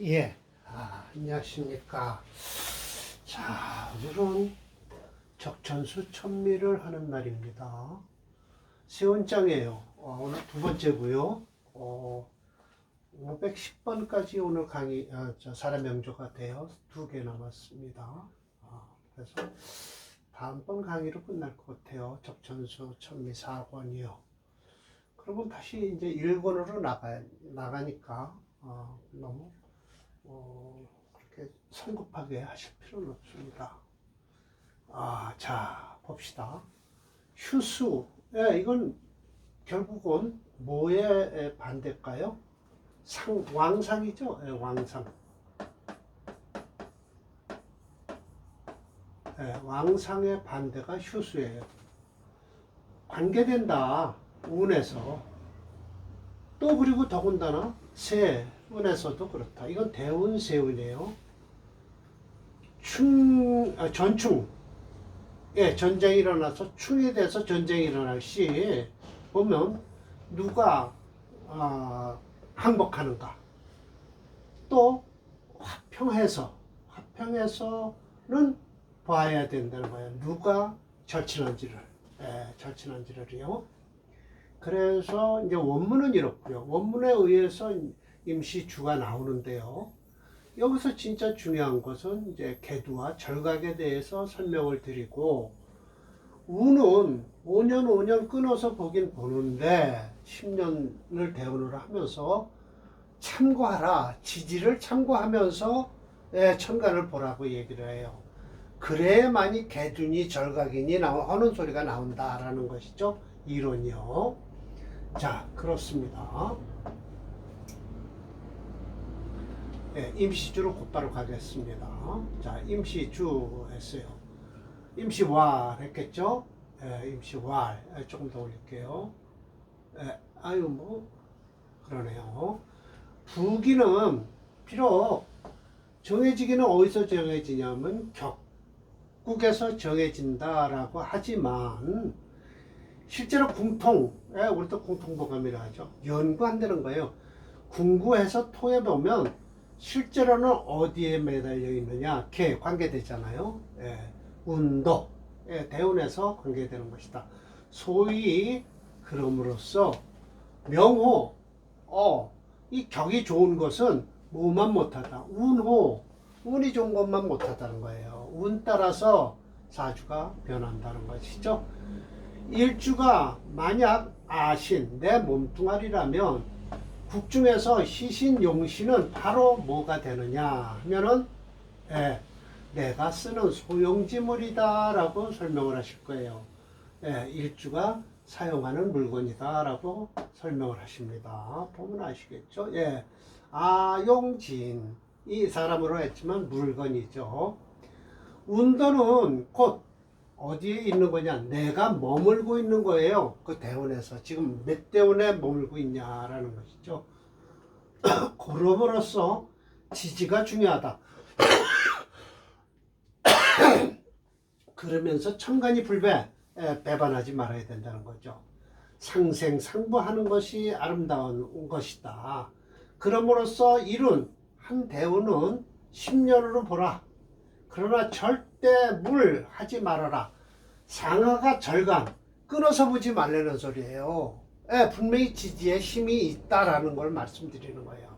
예, 안녕하십니까. 자, 오늘은 적천수 천미를 하는 날입니다. 세원장이에요. 오늘 두 번째고요. 510번까지 오늘 강의, 사람 명조가 되어 2개 남았습니다. 그래서 다음번 강의로 끝날 것 같아요. 적천수 천미 4권이요. 그러면 다시 이제 1권으로 나가니까, 너무 그렇게 성급하게 하실 필요는 없습니다. 자, 봅시다. 휴수. 이건 결국은 뭐의 반대일까요? 왕상이죠? 왕상. 왕상의 반대가 휴수예요. 관계된다. 운에서. 또 그리고 더군다나 새. 운에서도 그렇다. 이건 대운 세운이에요. 전충. 전쟁이 일어나서 충이 돼서 전쟁이 일어날 시 보면 누가 항복하는가. 또 화평해서는 봐야 된다는 거예요. 누가 절친한지를요. 그래서 이제 원문은 이렇고요. 원문에 의해서 임시주가 나오는데요. 여기서 진짜 중요한 것은 이제 계두와 절각에 대해서 설명을 드리고, 운은 5년 끊어서 보긴 보는데 10년을 대운을 하면서 참고하라. 지지를 참고하면서 천간을 보라고 얘기를 해요. 그래야만이 계둔이 절각이니 하는 소리가 나온다라는 것이죠. 이론이요. 자, 그렇습니다. 임시주로 곧바로 가겠습니다. 자, 임시주 했어요. 임시왈 했겠죠? 임시왈. 조금 더 올릴게요. 그러네요. 부기는 비록 정해지기는 어디서 정해지냐면 격국에서 정해진다라고 하지만 실제로 우리도 궁통보감이라 하죠. 연구한다는 거예요. 궁구해서 토해 보면 실제로는 어디에 매달려 있느냐, 관계되잖아요. 운도, 대운에서 관계되는 것이다. 소위 그럼으로써 명호, 이 격이 좋은 것은 뭐만 못하다. 운이 좋은 것만 못하다는 거예요. 운 따라서 사주가 변한다는 것이죠. 일주가 만약 아신, 내 몸뚱아리라면 국중에서 시신 용신은 바로 뭐가 되느냐 하면은 내가 쓰는 소용지물이다 라고 설명을 하실 거예요. 일주가 사용하는 물건이다 라고 설명을 하십니다. 보면 아시겠죠? 아용진, 이 사람으로 했지만 물건이죠. 운도는 곧 어디에 있는 거냐, 내가 머물고 있는 거예요. 그 대운에서 지금 몇 대운에 머물고 있냐라는 것이죠. 그럼으로써 지지가 중요하다. 그러면서 천간이 배반하지 말아야 된다는 거죠. 상생상부하는 것이 아름다운 것이다. 그럼으로써 이룬 한 대운은 10년으로 보라. 그러나 절대 하지 말아라. 상하가 절간, 끊어서 보지 말라는 소리예요. 분명히 지지에 힘이 있다라는 걸 말씀드리는 거예요.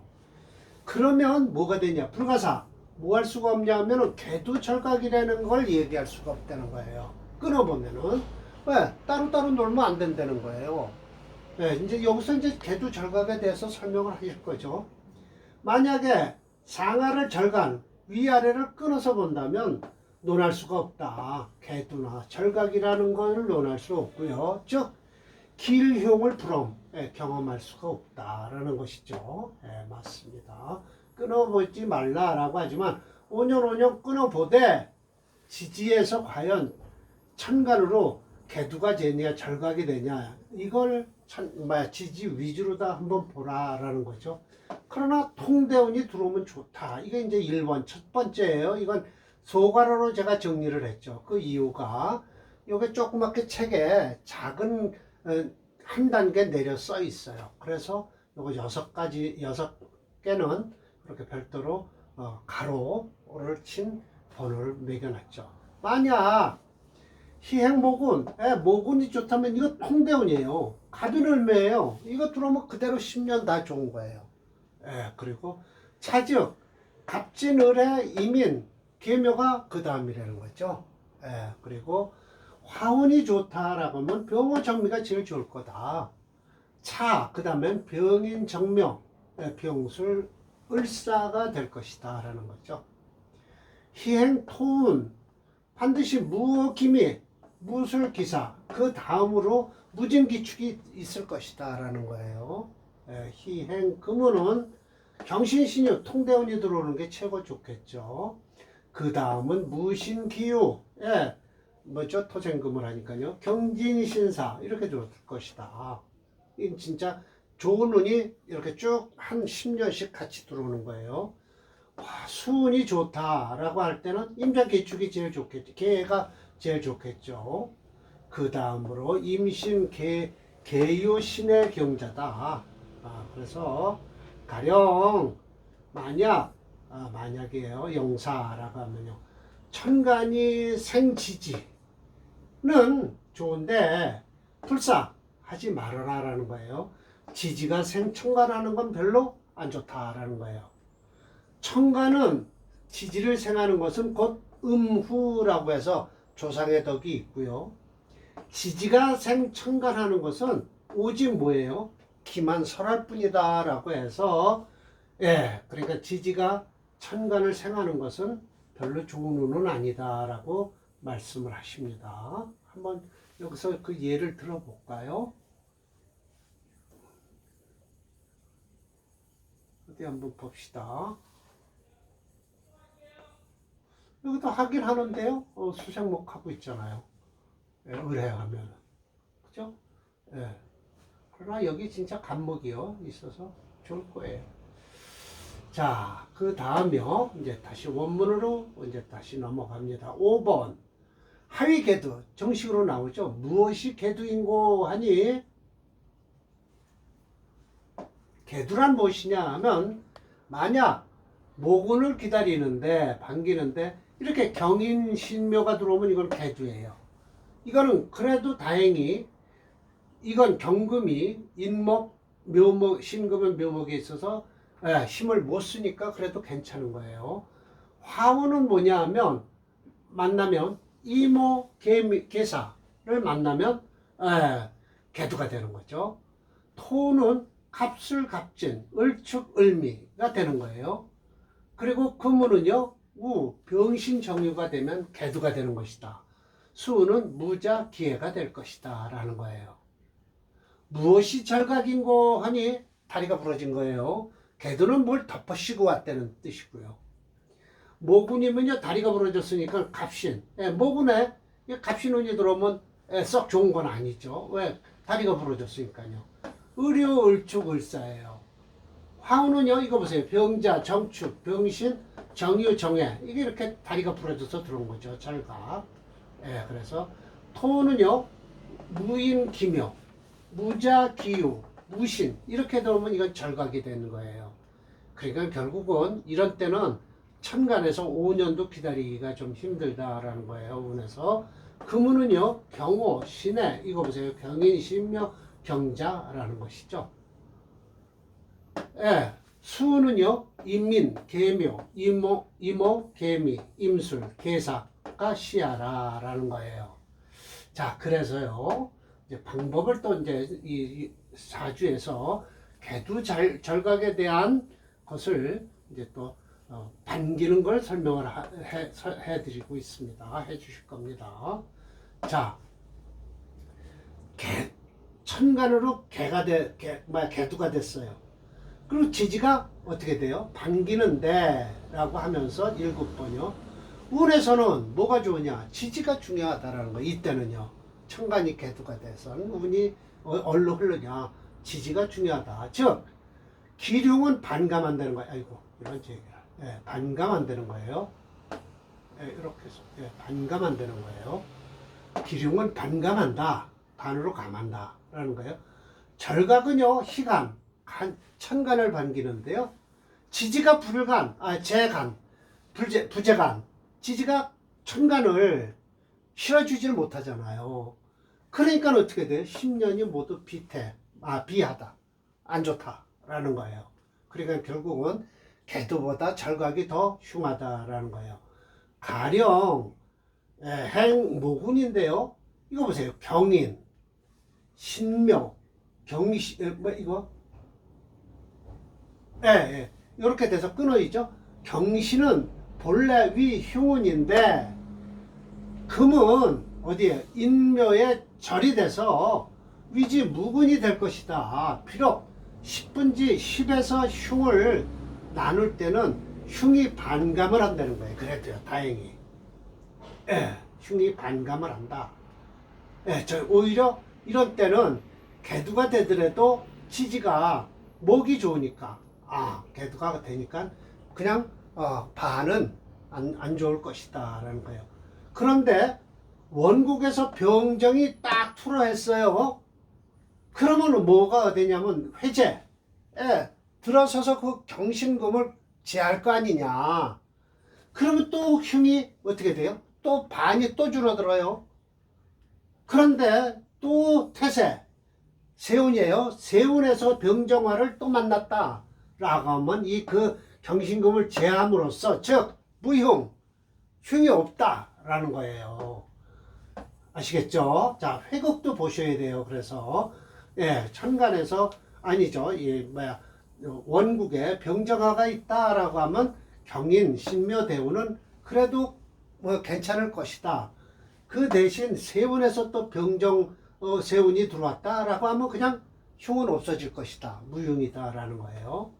그러면 뭐가 되냐? 불가사. 뭐 할 수가 없냐 하면은 궤도절각이라는 걸 얘기할 수가 없다는 거예요. 끊어보면은. 따로따로 놀면 안 된다는 거예요. 이제 여기서 이제 궤도절각에 대해서 설명을 하실 거죠. 만약에 상하를 절간, 위아래를 끊어서 본다면 논할 수가 없다. 궤도나 절각이라는 걸 논할 수 없고요. 즉 길흉을 경험할 수가 없다라는 것이죠. 맞습니다. 끊어보지 말라라고 하지만 5년 끊어보되 지지에서 과연 천간으로 궤도가 되냐 절각이 되냐 이걸 지지 위주로 다 한번 보라라는 거죠. 그러나 통대운이 들어오면 좋다. 이게 이제 1번 첫 번째예요. 이건 소괄호로 제가 정리를 했죠. 그 이유가 요게 조그맣게 책에 작은 한 단계 내려 써 있어요. 그래서 요거 6개는 그렇게 별도로 가로를 친 번호를 매겨놨죠. 만약 희행모군, 모군이 좋다면 이거 통대운이에요. 갑인을매예요. 이거 들어오면 그대로 10년 다 좋은 거예요. 그리고 차즉, 갑진을의 이민, 계묘가 그 다음이라는 거죠. 그리고 화운이 좋다라고 하면 병호 정미가 제일 좋을 거다. 차, 그 다음엔 병인 정명, 병술, 을사가 될 것이다 라는 거죠. 희행 토운, 반드시 무기미, 무술기사, 그 다음으로 무진기축이 있을 것이다 라는 거예요. 희행 금운은 경신신유, 통대운이 들어오는 게 최고 좋겠죠. 그 다음은 무신기유, 뭐죠? 토생금을 하니까요. 경진신사, 이렇게 들어올 것이다. 이 진짜 좋은 운이 이렇게 쭉 한 10년씩 같이 들어오는 거예요. 수운이 좋다라고 할 때는 임장개축이 제일 좋겠죠. 개가 제일 좋겠죠. 그 다음으로 임신 개유신의 경자다. 그래서 가령 만약이에요. 영사라고 하면요. 천간이 생지지는 좋은데 불사하지 말아라라는 거예요. 지지가 생천간하는 건 별로 안 좋다라는 거예요. 천간은 지지를 생하는 것은 곧 음후라고 해서 조상의 덕이 있고요. 지지가 생천간하는 것은 오직 뭐예요? 기만 설할 뿐이다 라고 해서 그러니까 지지가 천간을 생하는 것은 별로 좋은 운은 아니다 라고 말씀을 하십니다. 한번 여기서 그 예를 들어볼까요? 어디 한번 봅시다. 여기도 하긴 하는데요. 수생목 하고 있잖아요. 의뢰하면. 그죠? 그러나 여기 진짜 간목이요. 있어서 좋을 거예요. 자, 그 다음이요. 이제 다시 원문으로 이제 다시 넘어갑니다. 5번. 하위 개두. 정식으로 나오죠. 무엇이 개두인고 하니? 개두란 무엇이냐 하면, 만약 모군을 기다리는데, 반기는데, 이렇게 경인신묘가 들어오면 이건 개두예요. 이거는 그래도 다행히, 이건 경금이 인목, 묘목, 신금은 묘목에 있어서 힘을 못 쓰니까 그래도 괜찮은 거예요. 화운은 뭐냐 하면, 만나면 이모, 계사를 만나면 개두가 되는 거죠. 토는 갑술, 갑진, 을축, 을미가 되는 거예요. 그리고 금운은요, 병신, 정유가 되면 개두가 되는 것이다. 수는 무자, 기해가 될 것이다 라는 거예요. 무엇이 절각인고 하니 다리가 부러진 거예요. 개두는 뭘 덮어씌고 왔다는 뜻이고요. 모군이면요, 다리가 부러졌으니까 갑신. 모군에 갑신운이 들어오면 썩 좋은 건 아니죠. 왜? 다리가 부러졌으니까요. 의료, 을축, 을사예요. 화운은요, 이거 보세요. 병자, 정축, 병신, 정유, 정해. 이게 이렇게 다리가 부러져서 들어온 거죠. 절각. 그래서 토는요, 무인, 기묘, 무자, 기유, 무신. 이렇게 들어오면 이건 절각이 되는 거예요. 그러니까 결국은 이런 때는 천간에서 5년도 기다리기가 좀 힘들다라는 거예요. 운에서. 금운은요, 경호, 신해. 이거 보세요. 경인, 신묘, 경자라는 것이죠. 수는요, 인민, 계묘, 이모, 계미, 임술, 계사가 시하라라는 거예요. 자, 그래서요, 이제 방법을 또 이제 이 사주에서 개두 절각에 대한 것을 이제 또 반기는 걸 설명을 해드리고 있습니다. 해주실 겁니다. 자, 천간으로 개두가 됐어요. 그리고 지지가 어떻게 돼요? 반기는데 라고 하면서 7번이요. 운에서는 뭐가 좋으냐? 지지가 중요하다라는 거. 이때는요. 천간이 개두가 돼서 운이 어디로 흐르냐? 지지가 중요하다. 즉, 기륭은 반감한다는 거예요. 아이고, 이런 얘기를. 반감한다는 거예요. 이렇게 해서 반감한다는 거예요. 기륭은 반감한다. 반으로 감한다. 라는 거예요. 절각은요, 희간, 천간을 반기는데요. 지지가 재간, 부재간, 지지가 천간을 실어주지를 못하잖아요. 그러니까 어떻게 돼요? 10년이 모두 비하다, 안 좋다라는 거예요. 그러니까 결국은 개두보다 절각이 더 흉하다라는 거예요. 가령 행모군인데요. 이거 보세요. 경인, 신묘, 경신, 이거? 이렇게 돼서 끊어지죠. 경신은 본래 위흉운인데 금은 어디에? 인묘에 절이 돼서 위지 무근이 될 것이다. 비록 10분지 10에서 흉을 나눌 때는 흉이 반감을 한다는 거예요. 그래도요, 다행히. 흉이 반감을 한다. 오히려 이런 때는 개두가 되더라도 지지가 목이 좋으니까, 개두가 되니까 그냥 반은 안 좋을 것이다 라는 거예요. 그런데 원국에서 병정이 딱 투러했어요. 그러면 뭐가 되냐면 회재, 들어서서 그 경신금을 제할 거 아니냐. 그러면 또 흉이 어떻게 돼요? 또 반이 또 줄어들어요. 그런데 또 태세, 세운이에요. 세운에서 병정화를 또 만났다 라고 하면 이 그 경신금을 제함으로써 즉 무흉, 흉이 없다 라는 거예요. 아시겠죠? 자, 회국도 보셔야 돼요. 그래서 천간에서 아니죠. 원국에 병정화가 있다라고 하면 경인, 신묘, 대우는 그래도 뭐 괜찮을 것이다. 그 대신 세운에서 또 병정 세운이 들어왔다라고 하면 그냥 흉은 없어질 것이다. 무흉이다라는 거예요.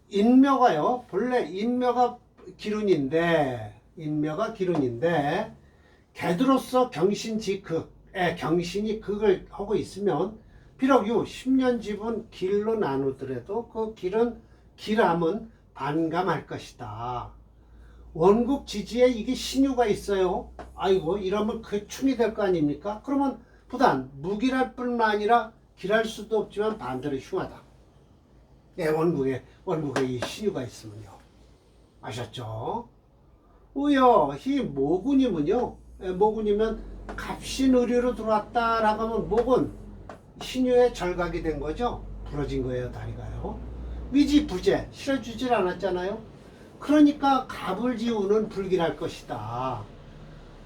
인묘가요. 본래 인묘가 기운인데 개두로서 경신지극, 경신이 극을 하고 있으면 비록 요 10년 집은 길로 나누더라도 그 길함은 반감할 것이다. 원국 지지에 이게 신유가 있어요. 아이고 이러면 그 충이 될 거 아닙니까? 그러면 부단 무길할 뿐만 아니라 길할 수도 없지만 반대로 흉하다. 원국에 이 신유가 있으면요. 아셨죠? 우여 이 모군이면요. 모군이면 갑신의료로 들어왔다라고 하면 목은 신유의 절각이 된 거죠. 부러진 거예요. 다리가요. 위지부재 실어주질 않았잖아요. 그러니까 갑을 지우는 불길할 것이다.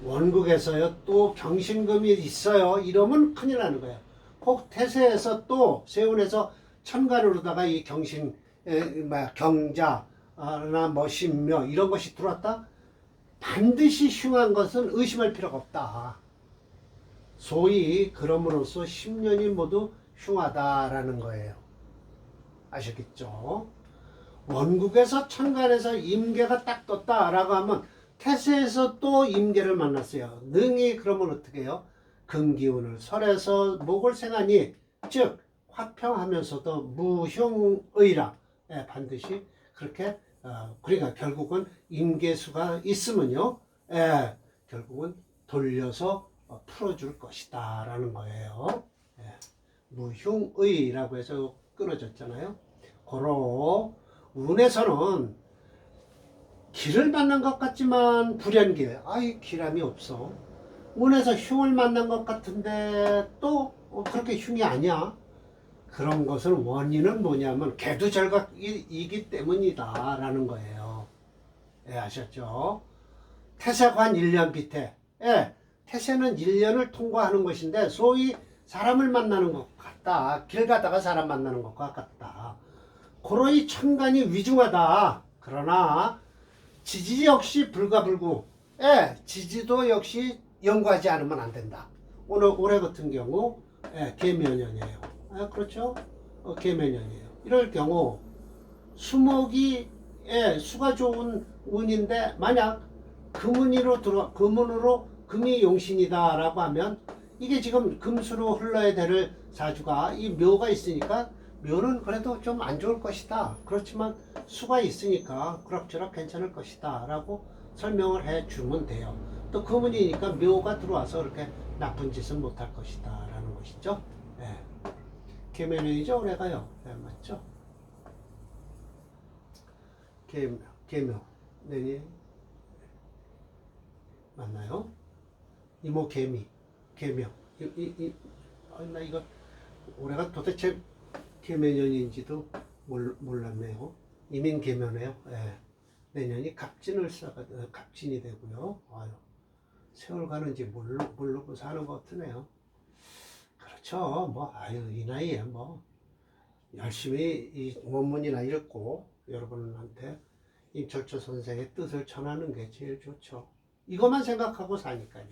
원국에서요 또 경신금이 있어요. 이러면 큰일 나는 거예요. 혹 태세에서 또 세운에서 천간으로다가 이 경신 경자나 뭐 신묘 이런 것이 들어왔다. 반드시 흉한 것은 의심할 필요가 없다. 소위 그럼으로써 10년이 모두 흉하다라는 거예요. 아셨겠죠? 원국에서 천간에서 임계가 딱 떴다라고 하면 태세에서 또 임계를 만났어요. 능히 그러면 어떻게 해요? 금기운을 설에서 목을 생하니 즉 화평하면서도 무흉의라. 반드시 그렇게 그러니까 결국은 임계수가 있으면요. 결국은 돌려서 풀어줄 것이다 라는 거예요. 무흉의라고 해서 끊어졌잖아요. 고로 운에서는 길을 만난 것 같지만 불연길, 길함이 없어. 운에서 흉을 만난 것 같은데 또 그렇게 흉이 아니야. 그런 것은 원인은 뭐냐면 개두절각이기 때문이다 라는 거예요. 아셨죠? 태세관 1년 비태. 태세는 1년을 통과하는 것인데 소위 사람을 만나는 것 같다. 길 가다가 사람 만나는 것과 같다. 고로이 천간이 위중하다. 그러나 지지 역시 불가불구. 지지도 역시 연구하지 않으면 안 된다. 올해 같은 경우 계면연이에요. 그렇죠? 계면연이에요. 이럴 경우 수목이 수가 좋은 운인데 만약 금운으로 금이 용신이다라고 하면 이게 지금 금수로 흘러야 될 사주가 이 묘가 있으니까 묘는 그래도 좀 안 좋을 것이다. 그렇지만 수가 있으니까 그럭저럭 괜찮을 것이다 라고 설명을 해 주면 돼요. 또 금운이니까 묘가 들어와서 그렇게 나쁜 짓은 못할 것이다 라는 것이죠. 계면연이죠. 올해가요. 맞죠? 계묘. 내니 맞나요? 이모 계묘. 나 이거 올해가 도대체 계묘년인지도 몰랐네요. 이민 계묘네요. 예. 내년이 갑진이 되고요. 아유, 세월 가는지 모르고 사는 것 같으네요. 그렇죠. 뭐, 아유, 이 나이에 뭐, 열심히 이 원문이나 읽고 여러분한테 임철조 선생의 뜻을 전하는 게 제일 좋죠. 이것만 생각하고 사니까요.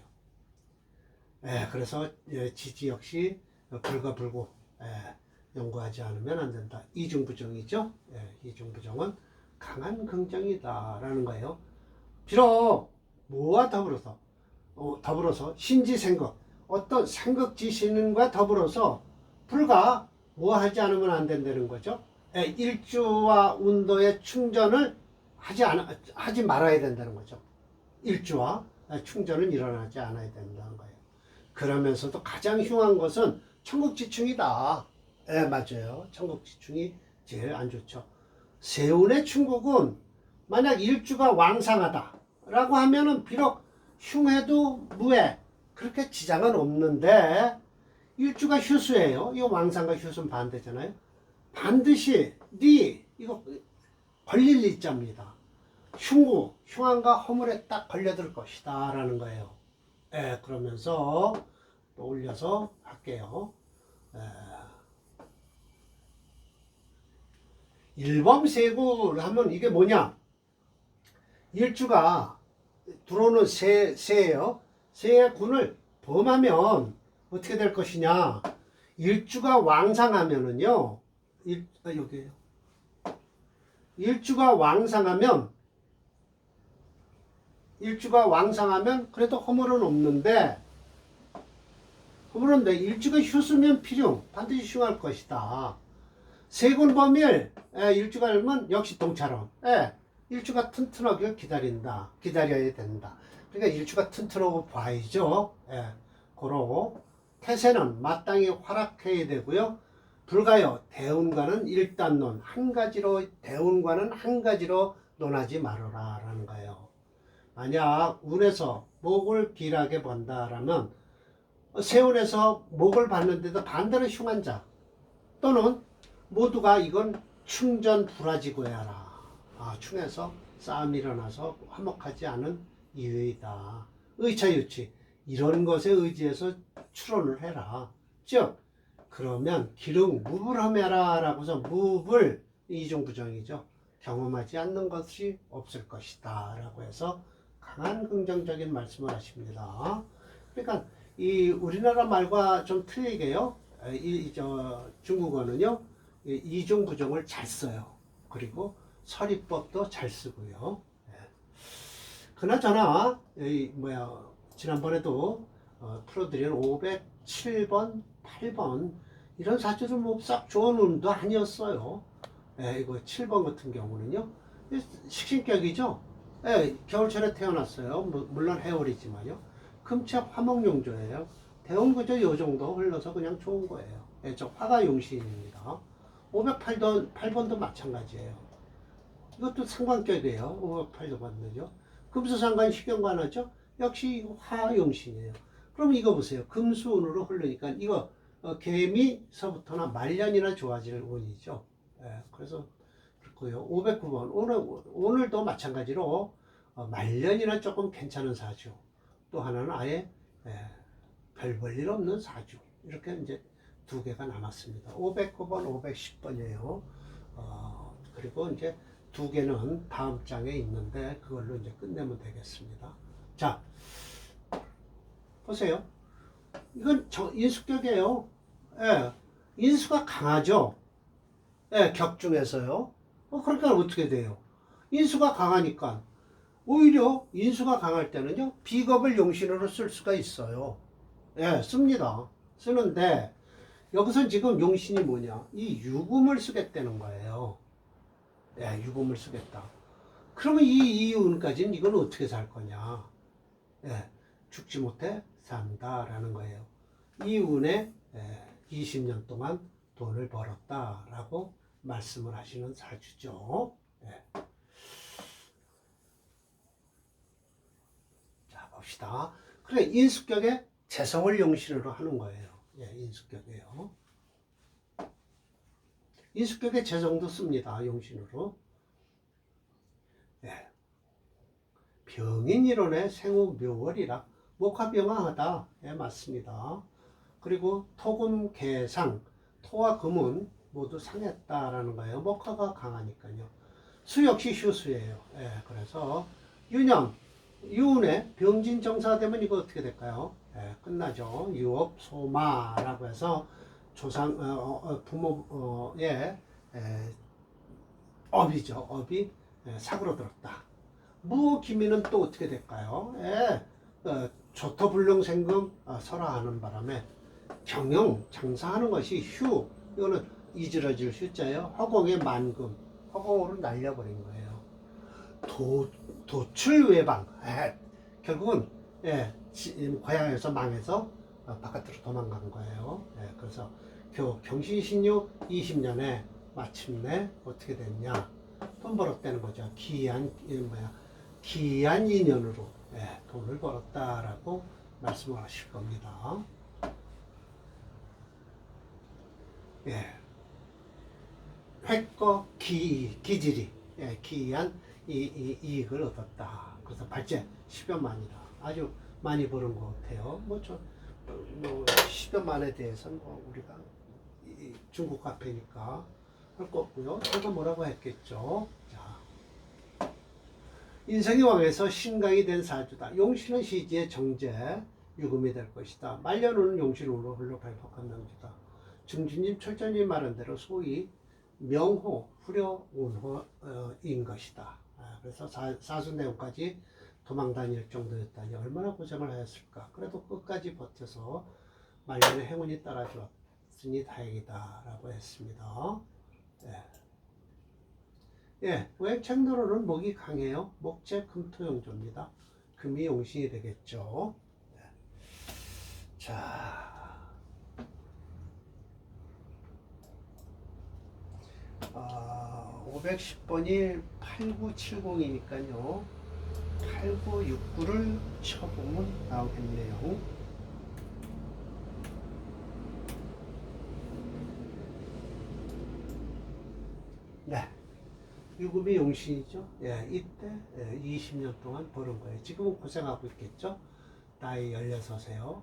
예, 그래서 지지 역시 불가불고 연구하지 않으면 안 된다. 이중부정이죠. 이중부정은 강한 긍정이다라는 거예요. 비록 뭐와 더불어서 신지생각 어떤 생각지신과 더불어서 불가 뭐 하지 않으면 안 된다는 거죠. 일주와 운도의 충전을 하지 말아야 된다는 거죠. 일주와 충전은 일어나지 않아야 된다는 거예요. 그러면서도 가장 흉한 것은 천국지충이다. 맞아요. 천국지충이 제일 안 좋죠. 세운의 충국은 만약 일주가 왕상하다 라고 하면은 비록 흉해도 무해 그렇게 지장은 없는데 일주가 휴수예요. 이거 왕상과 휴수는 반대잖아요. 반드시 이거 걸릴 일자입니다. 흉한과 허물에 딱 걸려들 것이다 라는 거예요. 그러면서 또 올려서 할게요. 일범세구를 하면 이게 뭐냐? 일주가 들어오는 새예요. 새의 군을 범하면 어떻게 될 것이냐? 일주가 왕상하면은요. 여기에요. 일주가 왕상하면 그래도 허물은 없는데 일주가 휴수면 필용 반드시 흉할 것이다. 세군범일 일주가 알면 역시 동처럼 일주가 튼튼하게 기다려야 된다. 그러니까 일주가 튼튼하고 봐야죠. 고로 태세는 마땅히 활약해야 되고요. 불가요 대운과는 일단론 대운과는 한 가지로 논하지 말아라 라는 거예요. 만약 운에서 목을 길하게 본다라면 세운에서 목을 봤는데도 반대로 흉한 자 또는 모두가 이건 충전 불화지고야라. 충에서 싸움이 일어나서 화목하지 않은 이유이다. 의차유치 이런 것에 의지해서 추론을 해라. 즉 그러면 기릉 무불함해라 라고서 무불 이중부정이죠. 경험하지 않는 것이 없을 것이다 라고 해서 강한 긍정적인 말씀을 하십니다. 그러니까 이 우리나라 말과 좀 틀리게요. 중국어는요. 이중부정을 잘 써요. 그리고 서리법도 잘 쓰고요. 그나저나 지난번에도 풀어드린 507번, 8번 이런 사주는 뭐 싹 좋은 운도 아니었어요. 이거 7번 같은 경우는요. 식신격이죠. 겨울철에 태어났어요. 물론 해월이지만요. 금체 화목용조예요. 대운구조 요 정도 흘러서 그냥 좋은 거예요. 저 화가 용신입니다. 508번도 마찬가지예요. 이것도 상관격이에요. 508도 받는죠. 금수상관 식경관하죠. 역시 화용신이에요. 그럼 이거 보세요. 금수운으로 흐르니까 이거 개미서부터나 말년이나 좋아질 운이죠. 그래서 그렇고요. 509번 오늘도 마찬가지로 말년이나 조금 괜찮은 사주. 또 하나는 아예 별 볼일 없는 사주. 이렇게 이제 두 개가 남았습니다. 509번, 510번이에요. 그리고 이제 두 개는 다음 장에 있는데 그걸로 이제 끝내면 되겠습니다. 자, 보세요. 이건 인수격이에요. 인수가 강하죠. 격중에서요. 그러니까 어떻게 돼요? 인수가 강하니까 오히려 인수가 강할 때는요 비겁을 용신으로 쓸 수가 있어요. 씁니다. 쓰는데 여기서 지금 용신이 뭐냐? 이 유금을 쓰겠다는 거예요. 유금을 쓰겠다. 그러면 이 이윤까지는 이건 어떻게 살 거냐? 죽지 못해 산다라는 거예요. 이 운에 20년 동안 돈을 벌었다라고 말씀을 하시는 사주죠. 봅시다. 그래 인수격에 재성을 용신으로 하는 거예요. 예, 인수격에요. 인수격에 재성도 씁니다. 용신으로. 예. 병인일원의 생후 묘월이라 목화병화하다. 예, 맞습니다. 그리고 토금 개상, 토와 금은 모두 상했다라는 거예요. 목화가 강하니까요. 수 역시 휴수예요. 예, 그래서 유년, 유운에 병진 정사되면 이거 어떻게 될까요? 예, 끝나죠. 유업 소마라고 해서 조상 부모의 업이죠. 업이 사고로 들었다. 무기미는 또 어떻게 될까요? 예, 조토불능생금 설화하는 바람에 경영 장사하는 것이 휴, 이거는 이지러질 휴자예요. 허공의 만금, 허공으로 날려버린 거예요. 도출 외방, 결국은 고향에서 망해서 바깥으로 도망간 거예요. 그래서 경신신유 20년에 마침내 어떻게 됐냐? 돈 벌었다는 거죠. 기한 인연으로 돈을 벌었다라고 말씀을 하실 겁니다. 획거 기질이 기이한 이익을 얻었다. 그래서 발제 10여만이다. 아주 많이 버는 것 같아요. 뭐 10여만에 대해서는 우리가 중국 카페니까 할 거 없고요. 제가 뭐라고 했겠죠. 자, 인생의 왕에서 신강이 된 사주다. 용신은 시지의 정제, 유금이 될 것이다. 말년은 용신으로 흘러 발복한 명주다. 중진님 철저히 말한 대로 소위 명호, 후려, 운호인 것이다. 그래서 사순대운까지 도망 다닐 정도였다니 얼마나 고생을 하였을까. 그래도 끝까지 버텨서 말년에 행운이 따라주었으니 다행이다라고 했습니다. 오행창도로는 목이 강해요. 목재 금토용조입니다. 금이 용신이 되겠죠. 자. 510번이 8970이니까요. 8969를 쳐보면 나오겠네요. 네. 유금이 용신이죠. 이때 20년 동안 버는 거예요. 지금은 고생하고 있겠죠. 나이 16에요.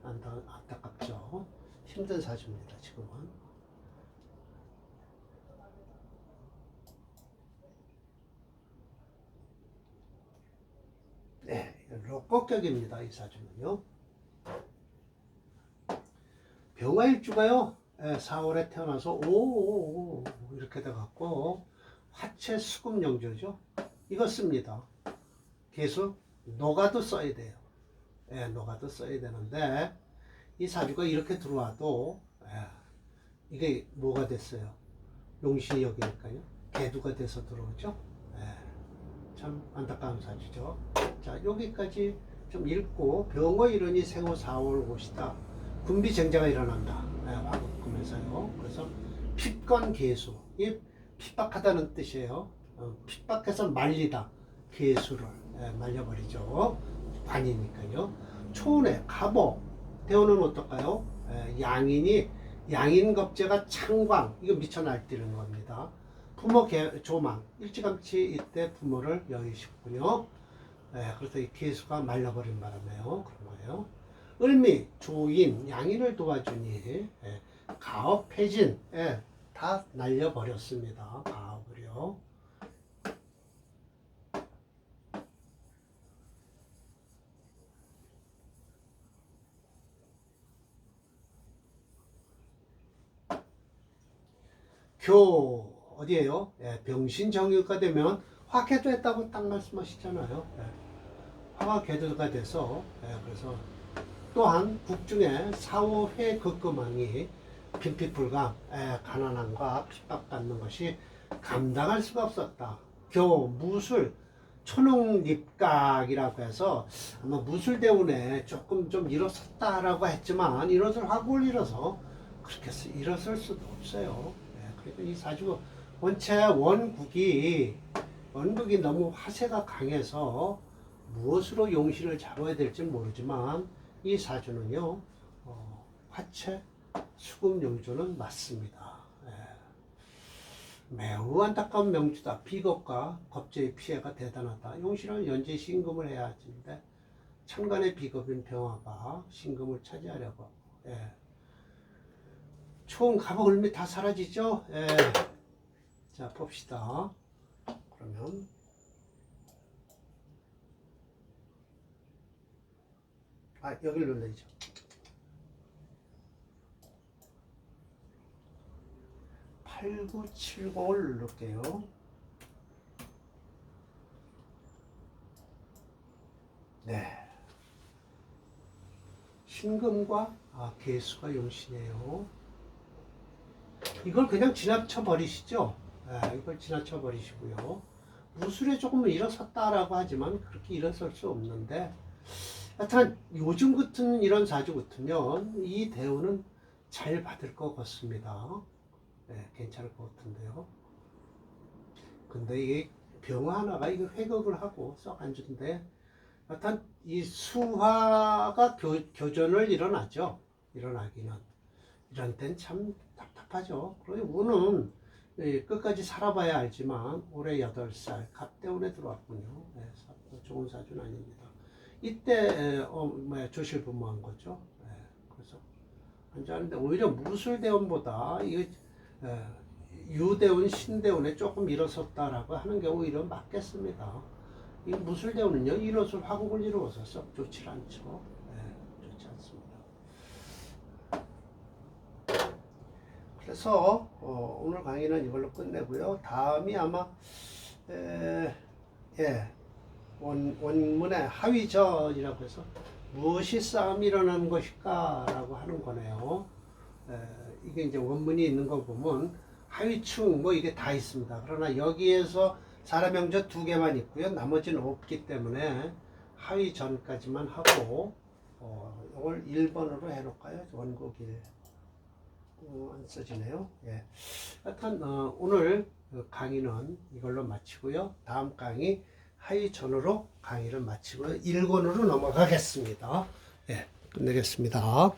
안타깝죠. 힘든 사주입니다. 지금은. 로꼬격입니다. 이 사주는요. 병화일주가요. 4월에 태어나서 오 이렇게 돼갖고 화채 수금영조죠. 이거 씁니다. 계속 노가도 써야 돼요. 노가도 써야 되는데 이 사주가 이렇게 들어와도 이게 뭐가 됐어요? 용신이 여기니까요. 개두가 돼서 들어오죠. 참 안타까운 사주죠. 자, 여기까지 좀 읽고 병화일운이 생후 4월 옷이다. 군비쟁자가 일어난다. 화급금에서요. 그래서 핍건개수. 이 핍박하다는 뜻이에요. 핍박해서 말리다. 개수를 말려버리죠. 관이니까요. 초운에 갑오. 대우는 어떨까요? 양인겁제가 창광. 이거 미쳐 날뛰는 겁니다. 부모 조망. 일찌감치 이때 부모를 여의시군요. 그래서 이 개수가 말려버린 바람에요. 그런 거예요. 을미, 조인, 양인을 도와주니 가업, 폐진 다 날려버렸습니다. 가업을요. 어디에요? 병신정유가 되면 화개도했다고 딱 말씀하시잖아요. 화가 개도가 돼서 그래서 또한 국중에 사오회 극금왕이 빈핍불감, 가난함과 핍박받는 것이 감당할 수가 없었다. 무술, 초농립각이라고 해서 아마 무술대운에 조금 좀 일어섰다라고 했지만 이것을 화국을 잃어서 그렇게 일어설 수도 없어요. 그러니까 이 사주 원체 원국이 너무 화세가 강해서 무엇으로 용신을 잡아야 될지 모르지만 이 사주는요, 화채, 수금 용조는 맞습니다. 매우 안타까운 명주다. 비겁과 겁제의 피해가 대단하다. 용신은 연재 신금을 해야 하는데 천간의 비겁인 병화가 신금을 차지하려고. 총 갑오 을미 다 사라지죠. 자 봅시다. 그러면 여기를 눌러야죠. 팔, 9, 7, 0을 누를게요. 네. 신금과 개수가 용신이에요. 이걸 그냥 지나쳐 버리시죠. 이걸 지나쳐 버리시고요. 무술에 조금 일어섰다라고 하지만 그렇게 일어설 수 없는데, 하여튼 요즘 같은 이런 사주 같으면 이 대우는 잘 받을 것 같습니다. 괜찮을 것 같은데요. 근데 이 병화 하나가 이거 회극을 하고 썩 안 좋은데, 하여튼 이 수화가 교전을 일어나죠. 일어나기는. 이런 땐 참 답답하죠. 그리고 운은 끝까지 살아봐야 알지만 올해 8살 갑대운에 들어왔군요. 좋은 사주는 아닙니다. 이때 조실부모한 거죠. 그래서 앉았는데 오히려 무술대운보다 이 유대운, 신대운에 조금 일어섰다라고 하는 게 오히려 맞겠습니다. 이 무술대운은요, 이것을 화국을 이루어서 썩 좋지 않죠. 좋지 않습니다. 그래서 오늘 강의는 이걸로 끝내고요. 다음이 아마 원문의 하위전이라고 해서 무엇이 싸움이 일어나는 것일까 라고 하는 거네요. 이게 이제 원문이 있는 거 보면 하위충 뭐 이게 다 있습니다. 그러나 여기에서 사라명저 2개만 있고요. 나머지는 없기 때문에 하위전까지만 하고 이걸 1번으로 해놓을까요? 원곡 1. 안 써지네요. 하여튼 오늘 강의는 이걸로 마치고요. 다음 강의 하위전으로 강의를 마치고요. 1권으로 넘어가겠습니다. 끝내겠습니다.